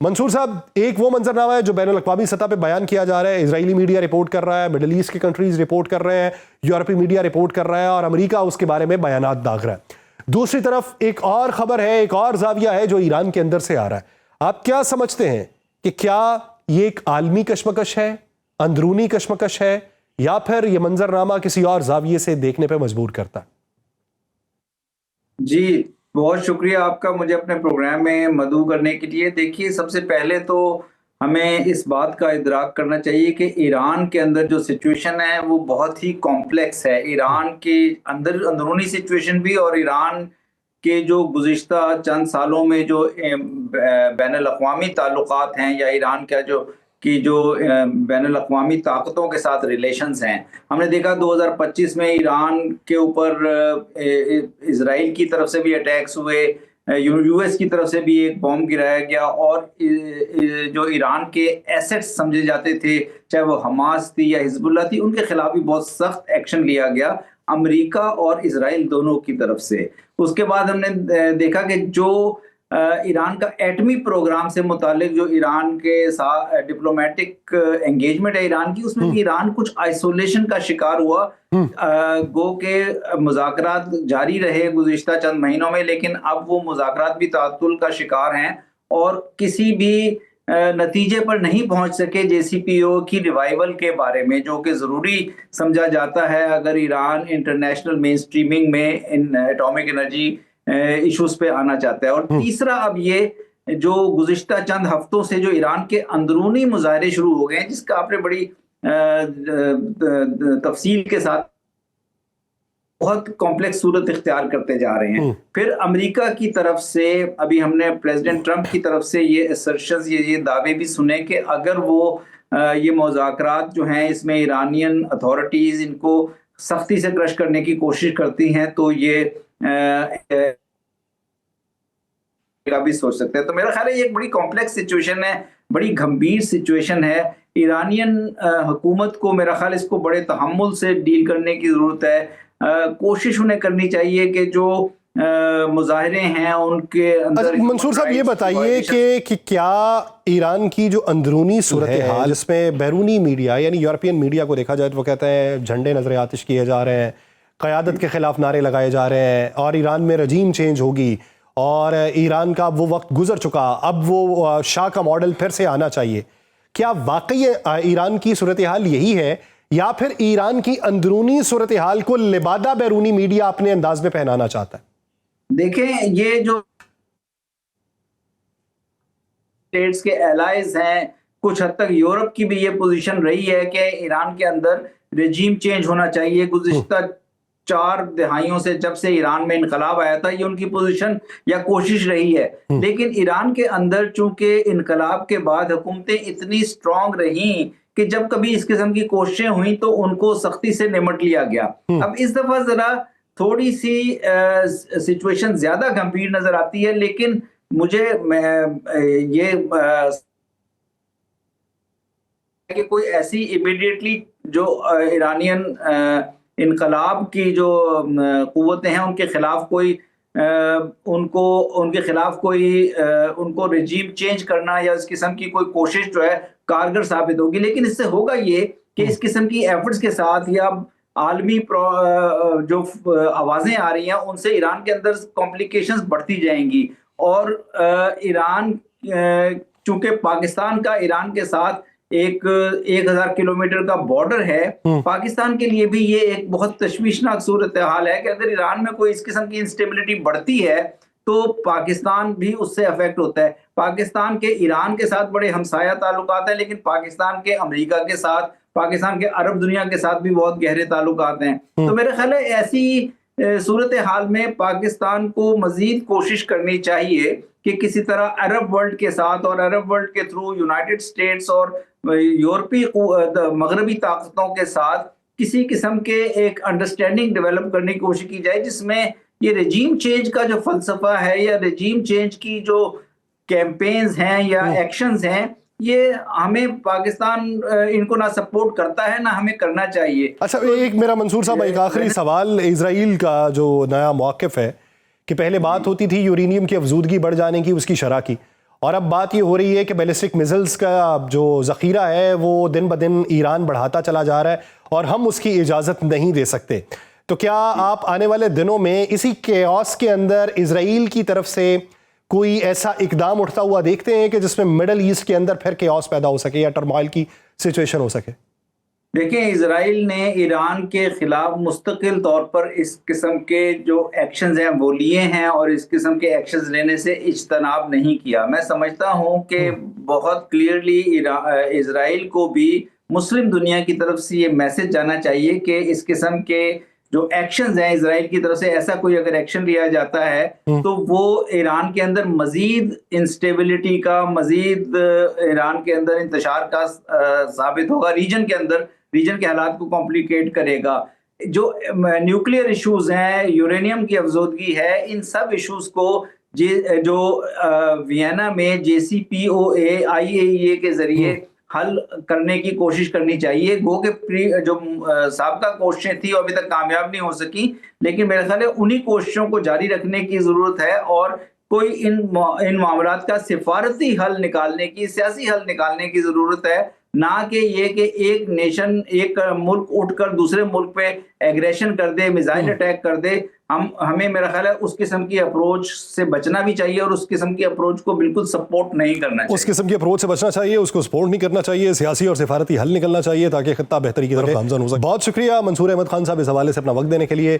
मंसूर साहब, एक वो मंजरनामा है जो बैनुल अक़वामी सतह पे बयान किया जा रहा है, इजरायली मीडिया रिपोर्ट कर रहा है, मिडल ईस्ट के कंट्रीज रिपोर्ट कर रहे हैं, यूरोपीय मीडिया रिपोर्ट कर रहा है और अमेरिका उसके बारे में बयानात दाग रहा है। दूसरी तरफ एक और खबर है, एक और जाविया है जो ईरान के अंदर से आ रहा है। आप क्या समझते हैं कि क्या ये एक आलमी कशमकश है, अंदरूनी कशमकश है, या फिर ये मंजरनामा किसी और जाविये से देखने पर मजबूर करता है? जी, बहुत शुक्रिया आपका मुझे अपने प्रोग्राम में मदऊ करने के लिए। देखिए, सबसे पहले तो हमें इस बात का इदराक करना चाहिए कि ईरान के अंदर जो सिचुएशन है वो बहुत ही कॉम्प्लेक्स है। ईरान के अंदर अंदरूनी सिचुएशन भी और ईरान के जो गुज़िश्ता चंद सालों में जो बैनुल-अक़वामी ताल्लुकात हैं या ईरान का जो बैनुल-अक़वामी ताकतों के साथ रिलेशंस हैं। हमने देखा 2025 में ईरान के ऊपर इज़राइल की तरफ से भी अटैक्स हुए, यूएस की तरफ से भी एक बॉम्ब गिराया गया और जो ईरान के एसेट्स समझे जाते थे, चाहे वो हमास थी या हिज़्बुल्लाह थी, उनके खिलाफ भी बहुत सख्त एक्शन लिया गया अमेरिका और इज़राइल दोनों की तरफ से। उसके बाद हमने देखा कि जो ईरान का एटमी प्रोग्राम से मुतालिक जो ईरान के साथ डिप्लोमेटिक एंगेजमेंट है ईरान की, उसमें भी ईरान कुछ आइसोलेशन का शिकार हुआ। गो के मुज़ाकरात जारी रहे गुज़िश्ता चंद महीनों में, लेकिन अब वो मुज़ाकरात भी ताअत्तुल का शिकार हैं और किसी भी नतीजे पर नहीं पहुंच सके JCPOA की रिवाइवल के बारे में, जो कि ज़रूरी समझा जाता है अगर ईरान इंटरनेशनल मेन स्ट्रीमिंग में इन एटॉमिक एनर्जी इश्यूज पे आना चाहता है। और तीसरा, अब ये जो गुज़िश्ता चंद हफ्तों से जो ईरान के अंदरूनी मुज़ाहरे शुरू हो गए हैं, जिसका आपने बड़ी तफसील के साथ बहुत कॉम्प्लेक्स सूरत इख्तियार करते जा रहे हैं। फिर अमेरिका की तरफ से अभी हमने प्रेसिडेंट ट्रंप की तरफ से ये असर्शंस, ये दावे भी सुने कि अगर वो ये मुज़ाकरात जो हैं इसमें ईरानियन अथॉरिटीज़ इनको सख्ती से क्रश करने की कोशिश करती हैं तो ये का भी सोच सकते हैं। तो मेरा ख्याल है ये एक बड़ी कॉम्प्लेक्स सिचुएशन है, बड़ी गंभीर सिचुएशन है। ईरानियन हुकूमत को मेरा ख्याल इसको बड़े तहम्मुल से डील करने की ज़रूरत है। कोशिश उन्हें करनी चाहिए कि जो मुजाहरे हैं उनके अंदर। मंसूर साहब, ये बताइए कि क्या ईरान की जो अंदरूनी सूरत हाल, जिसमें बैरूनी मीडिया यानी यूरोपियन मीडिया को देखा जाए तो वो कहते हैं झंडे नजर आतिश किए जा रहे हैं, क़यादत के खिलाफ नारे लगाए जा रहे हैं और ईरान में रजीम चेंज होगी और ईरान का वो वक्त गुजर चुका, अब वो शाह का मॉडल फिर से आना चाहिए। क्या वाकई ईरान की सूरत हाल यही है या फिर ईरान की अंदरूनी सूरत हाल को लिबादा बैरूनी मीडिया अपने अंदाज में पहनाना चाहता है? देखें, ये जो स्टेट्स के एलाइज हैं, कुछ हद तक यूरोप की भी ये पोजीशन रही है कि ईरान के अंदर रेजीम चेंज होना चाहिए। गुज़िश्ता 4 दहाइयों से जब से ईरान में इनकलाब आया था, ये उनकी पोजीशन या कोशिश रही है। लेकिन ईरान के अंदर चूंकि इनकलाब के बाद हुकूमतें इतनी स्ट्रांग रहीं कि जब कभी इस किस्म की कोशिशें हुई तो उनको सख्ती से निमट लिया गया। अब इस दफा जरा थोड़ी सी सिचुएशन ज्यादा गंभीर नजर आती है, लेकिन मुझे ये कि कोई ऐसी इमीडिएटली जो ईरानियन इनकलाब की जो कुव्वतें हैं उनके खिलाफ कोई उनको रेजीम चेंज करना या इस किस्म की कोई कोशिश जो है कारगर साबित होगी। लेकिन इससे होगा ये कि इस किस्म की एफर्ट्स के साथ या आलमी जो आवाजें आ रही हैं उनसे ईरान के अंदर कॉम्प्लिकेशंस बढ़ती जाएंगी और ईरान चूंकि पाकिस्तान का ईरान के साथ 1000 किलोमीटर का बॉर्डर है, पाकिस्तान के लिए भी ये एक बहुत तशवीशनाक सूरत हाल है कि अगर ईरान में कोई इस किस्म की इंस्टेबिलिटी बढ़ती है तो पाकिस्तान भी उससे अफेक्ट होता है। पाकिस्तान के ईरान के साथ बड़े हमसाया ताल्लुकात हैं, लेकिन पाकिस्तान के अमेरिका के साथ, पाकिस्तान के अरब दुनिया के साथ भी बहुत गहरे ताल्लुकात हैं। तो मेरे ख्याल है ऐसी सूरत हाल में पाकिस्तान को मजीद कोशिश करनी चाहिए कि किसी तरह अरब वर्ल्ड के साथ और अरब वर्ल्ड के थ्रू यूनाइटेड स्टेट्स और यूरोपीय मगरबी ताकतों के साथ किसी किस्म के एक अंडरस्टैंडिंग डेवलप करने की कोशिश की जाए, जिसमें ये रेजीम चेंज का जो फलसफा है या रेजीम चेंज की जो कैंपेन्स हैं या एक्शंस हैं, ये हमें पाकिस्तान इनको ना सपोर्ट करता है ना हमें करना चाहिए। अच्छा, एक मेरा मंसूर साहब एक आखिरी सवाल, इजराइल का जो नया मौक़िफ़ है कि पहले बात होती थी यूरेनियम की अफजूदगी बढ़ जाने की, उसकी शरह की, और अब बात ये हो रही है कि बैलिस्टिक मिसाइल्स का जो ज़ख़ीरा है वो दिन ब दिन ईरान बढ़ाता चला जा रहा है और हम उसकी इजाज़त नहीं दे सकते। तो क्या आप आने वाले दिनों में इसी केओस के अंदर इजराइल की तरफ से कोई ऐसा इकदाम उठता हुआ देखते हैं कि जिसमें मिडल ईस्ट के अंदर फिर केओस पैदा हो सके या टर्मोइल की सिचुएशन हो सके? देखिए, इजराइल ने ईरान के खिलाफ मुस्तकिल तौर पर इस किस्म के जो एक्शंस हैं वो लिए हैं और इस किस्म के एक्शंस लेने से इज्तनाब नहीं किया। मैं समझता हूं कि बहुत क्लियरली इजराइल को भी मुस्लिम दुनिया की तरफ से ये मैसेज जाना चाहिए कि इस किस्म के जो एक्शंस हैं इजराइल की तरफ से, ऐसा कोई अगर एक्शन लिया जाता है तो वो ईरान के अंदर मजीद इंस्टेबिलिटी का, मजीद ईरान के अंदर इंतशार का साबित होगा, रीजन के हालात को कॉम्प्लिकेट करेगा। जो न्यूक्लियर इश्यूज हैं, यूरेनियम की अफजोदगी है, इन सब इश्यूज को जो वियना में JCPOA IAEA के जरिए हल करने की कोशिश करनी चाहिए। गो के जो साबका कोशिशें थी अभी तक कामयाब नहीं हो सकी, लेकिन मेरे ख्याल है उन्हीं कोशिशों को जारी रखने की जरूरत है और कोई इन मामलात का सिफारती हल निकालने की, सियासी हल निकालने की जरूरत है, ना कि ये कि एक नेशन, एक मुल्क उठकर दूसरे मुल्क पे एग्रेशन कर दे, मिसाइल अटैक कर दे। हमें मेरा ख्याल है उस किस्म की अप्रोच से बचना भी चाहिए और उस किस्म की अप्रोच को बिल्कुल सपोर्ट नहीं करना चाहिए। उस किस्म की अप्रोच से बचना चाहिए, उसको सपोर्ट नहीं करना चाहिए, सियासी और सिफारती हल निकलना चाहिए ताकि खित्ता बेहतरी की तरफ गामजन हो सके। बहुत शुक्रिया मंसूर अहमद खान साहब इस हवाले से अपना वक्त देने के लिए।